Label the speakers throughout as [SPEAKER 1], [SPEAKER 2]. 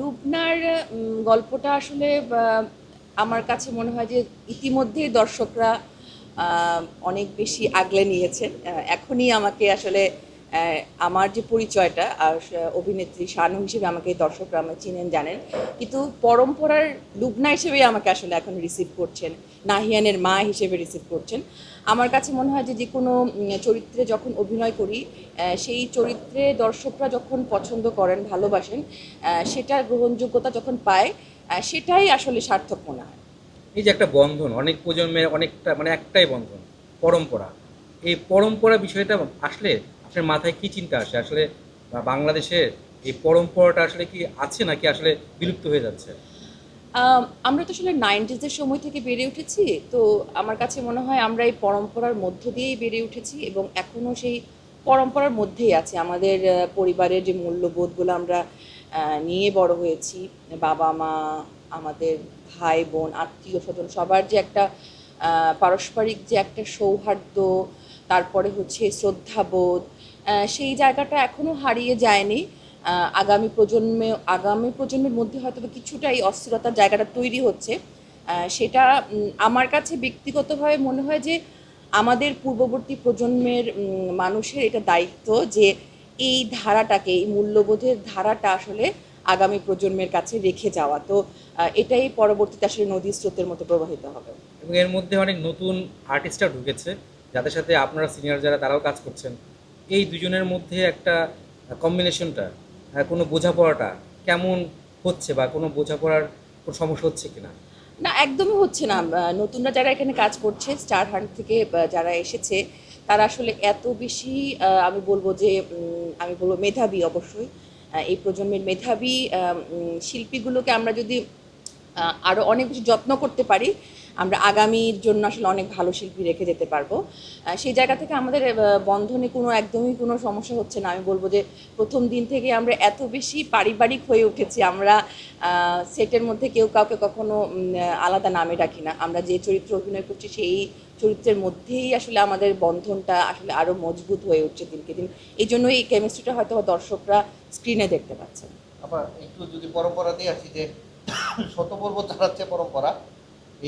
[SPEAKER 1] লুবনার গল্পটা আসলে আমার কাছে মনে হয় যে ইতিমধ্যেই দর্শকরা অনেক বেশি আগলে নিয়েছেন। এখনই আমাকে আসলে আমার যে পরিচয়টা আর অভিনেত্রী শানু হিসেবে আমাকে দর্শকরা আমাকে চিনেন জানেন, কিন্তু পরম্পরার লুবনা হিসেবেই আমাকে আসলে এখন রিসিভ করছেন, নাহিয়ানের মা হিসেবে রিসিভ করছেন। আমার কাছে মনে হয় যে যে কোনো চরিত্রে যখন অভিনয় করি, সেই চরিত্রে দর্শকরা যখন পছন্দ করেন, ভালোবাসেন, সেটার গ্রহণযোগ্যতা যখন পায়, সেটাই আসলে সার্থক মনে হয়।
[SPEAKER 2] এই যে একটা বন্ধন, অনেক প্রজন্মের অনেকটা মানে একটাই বন্ধন, পরম্পরা। এই পরম্পরা বিষয়টা আসলে আপনার মাথায় কি চিন্তা আসে আসলে? বাংলাদেশের এই পরম্পরাটা আসলে কি আছে নাকি আসলে বিলুপ্ত হয়ে যাচ্ছে?
[SPEAKER 1] আমরা তো আসলে 90s-এর সময় থেকে বেড়ে উঠেছি, তো আমার কাছে মনে হয় আমরা এই পরম্পরার মধ্য দিয়েই বেড়ে উঠেছি এবং এখনও সেই পরম্পরার মধ্যেই আছি। আমাদের পরিবারের যে মূল্যবোধগুলো আমরা নিয়ে বড় হয়েছি, বাবা মা, আমাদের ভাই বোন, আত্মীয় স্বজন, সবার যে একটা পারস্পরিক যে একটা সৌহার্দ্য, তারপরে হচ্ছে শ্রদ্ধাবোধ, সেই জায়গাটা এখনও হারিয়ে যায়নি। আগামী প্রজন্মের মধ্যে হয়তো বা কিছুটা এই অস্থিরতার জায়গাটা তৈরি হচ্ছে। সেটা আমার কাছে ব্যক্তিগতভাবে মনে হয় যে আমাদের পূর্ববর্তী প্রজন্মের মানুষের এটা দায়িত্ব যে এই ধারাটাকে, এই মূল্যবোধের ধারাটা আসলে আগামী প্রজন্মের কাছে রেখে যাওয়া। তো এটাই পরবর্তীতে আসলে নদীর স্রোতের মতো প্রবাহিত হবে।
[SPEAKER 2] এবং এর মধ্যে অনেক নতুন আর্টিস্টরা ঢুকেছে, যাদের সাথে আপনারা সিনিয়র যারা তারাও কাজ করছেন। এই দুজনের মধ্যে একটা কম্বিনেশনটা, কোনো বোঝাপড়াটা কেমন হচ্ছে, বা কোনো বোঝাপড়ার কোনো সমস্যা হচ্ছে কিনা?
[SPEAKER 1] না, একদমই হচ্ছে না। নতুনরা যারা এখানে কাজ করছে, স্টার হান্ট থেকে যারা এসেছে, তারা আসলে এত বেশি আমি বলবো মেধাবী অবশ্যই। এই প্রজন্মের মেধাবী শিল্পীগুলোকে আমরা যদি আরও অনেক বেশি যত্ন করতে পারি, আমরা আগামীর জন্য আসলে অনেক ভালো শিল্পী রেখে যেতে পারবো। সেই জায়গা থেকে আমাদের বন্ধনে একদমই কোনো সমস্যা হচ্ছে না। আমি বলবো যে প্রথম দিন থেকে আমরা এত বেশি পারিবারিক হয়ে উঠেছি। আমরা সেটের মধ্যে কেউ কাউকে কখনো আলাদা নামে ডাকি না। আমরা যে চরিত্র অভিনয় করছি সেই চরিত্রের মধ্যেই আসলে আমাদের বন্ধনটা আসলে আরও মজবুত হয়ে উঠছে দিনকে দিন। এই জন্যই এই কেমিস্ট্রিটা হয়তো দর্শকরা স্ক্রিনে দেখতে পাচ্ছেন।
[SPEAKER 3] আবার একটু যদি পরম্পরা দিয়ে আসি, যে শতপর্ব চালাচ্ছে পরম্পরা,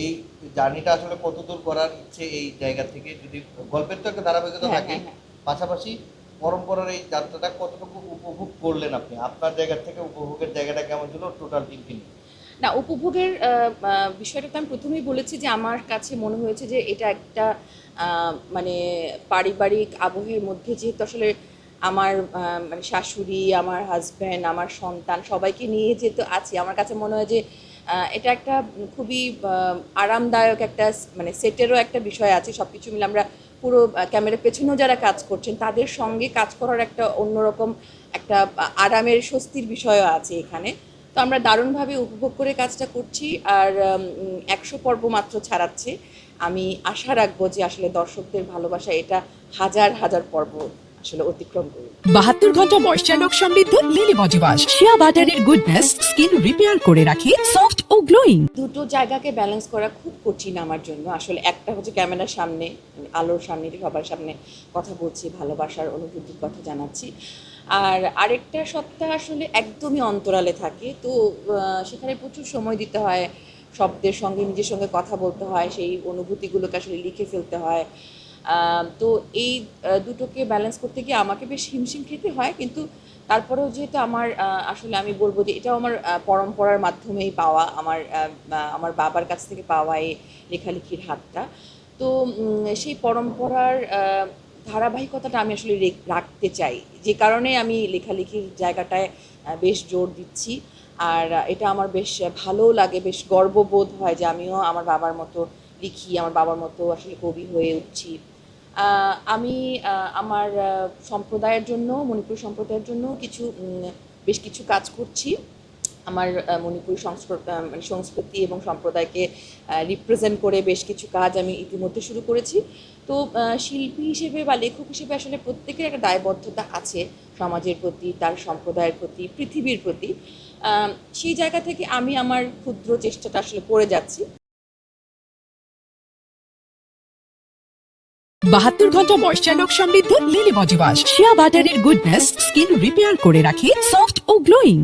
[SPEAKER 3] এই জার্নিটা আসলে কতদূর করার ইচ্ছে এই জায়গা থেকে, যদি গল্পের তো একটা ধারাবাহিকতা
[SPEAKER 1] হ্যাঁ,
[SPEAKER 3] থাকে,
[SPEAKER 1] হ্যাঁ, হ্যাঁ।
[SPEAKER 3] পাশাপাশি পরম্পরার এই যাত্রাটা কতটুকু উপভোগ করলেন আপনি, আপনার জায়গা থেকে উপভোগের জায়গাটা কেমন ছিল টোটাল টিমকে নিয়ে?
[SPEAKER 1] না, উপভোগের বিষয়টা তো আমি প্রথমেই বলেছি যে আমার কাছে মনে হয়েছে যে এটা একটা মানে পারিবারিক আবহের মধ্যে, যেহেতু আসলে আমার মানে শাশুড়ি, আমার হাজব্যান্ড, আমার সন্তান সবাইকে নিয়ে যেহেতু আছি, আমার কাছে মনে হয় যে এটা একটা খুবই আরামদায়ক একটা মানে সেটেরও একটা বিষয় আছে। সব কিছু মিলে আমরা পুরো ক্যামেরার পেছনেও যারা কাজ করছেন তাদের সঙ্গে কাজ করার একটা অন্যরকম একটা আরামের স্বস্তির বিষয়ও আছে এখানে। তো আমরা দারুণভাবে উপভোগ করে কাজটা করছি। আর ১০০ পর্ব মাত্র ছাড়াচ্ছে। আমি আশা রাখবো যে আসলে দর্শকদের ভালোবাসা এটা হাজার হাজার পর্ব আসলে অতিক্রম করবে।
[SPEAKER 4] ৭২ ঘন্টা ময়েশ্চার লক সমৃদ্ধ লিলি বডি ওয়াশ, শিয়া বাটারের গুডনেস স্কিন রিপেয়ার করে রাখে সফট ও গ্লোয়িং।
[SPEAKER 1] দুটো জায়গাকে ব্যালেন্স করা খুব কঠিন আমার জন্য। আসলে একটা হচ্ছে ক্যামেরার সামনে, আলোর সামনে, সবার সামনে কথা বলছি, ভালোবাসার অনুভূতির কথা জানাচ্ছি। আর আরেকটা সত্তা আসলে একদমই অন্তরালে থাকে। তো সেখানে প্রচুর সময় দিতে হয়, শব্দের সঙ্গে নিজের সঙ্গে কথা বলতে হয়, সেই অনুভূতিগুলোকে আসলে লিখে ফেলতে হয়। তো এই দুটোকে ব্যালেন্স করতে গিয়ে আমাকে বেশ হিমশিম খেতে হয়, কিন্তু তারপরেও যেহেতু আমার আসলে আমি বলবো যে এটাও আমার পরম্পরার মাধ্যমেই পাওয়া, আমার বাবার কাছ থেকে পাওয়া এই লেখালেখির হাতটা। তো সেই পরম্পরার ধারাবাহিকতাটা আমি আসলে রাখতে চাই, যে কারণে আমি লেখালেখির জায়গাটায় বেশ জোর দিচ্ছি। আর এটা আমার বেশ ভালোও লাগে, বেশ গর্ববোধ হয় যে আমিও আমার বাবার মতো লিখি, আমার বাবার মতো আসলে কবি হয়ে উঠছি। আমি আমার সম্প্রদায়ের জন্য, মণিপুরী সম্প্রদায়ের জন্য বেশ কিছু কাজ করছি। আমার মণিপুরী মানে সংস্কৃতি এবং সম্প্রদায়কে রিপ্রেজেন্ট করে বেশ কিছু কাজ আমি ইতিমধ্যে শুরু করেছি। তো শিল্পী হিসেবে বা লেখক হিসেবে আসলে প্রত্যেকের একটা দায়বদ্ধতা আছে সমাজের প্রতি, তার সম্প্রদায়ের প্রতি, পৃথিবীর প্রতি। সেই জায়গা থেকে আমি আমার ক্ষুদ্র চেষ্টাটা আসলে করে যাচ্ছি।
[SPEAKER 4] ৭২ ঘন্টা ময়েশ্চার লক সমৃদ্ধ লিলি বডি ওয়াশ, শিয়া বাটারের গুডনেস স্কিন রিপেয়ার করে রাখে সফট ও গ্লোয়িং।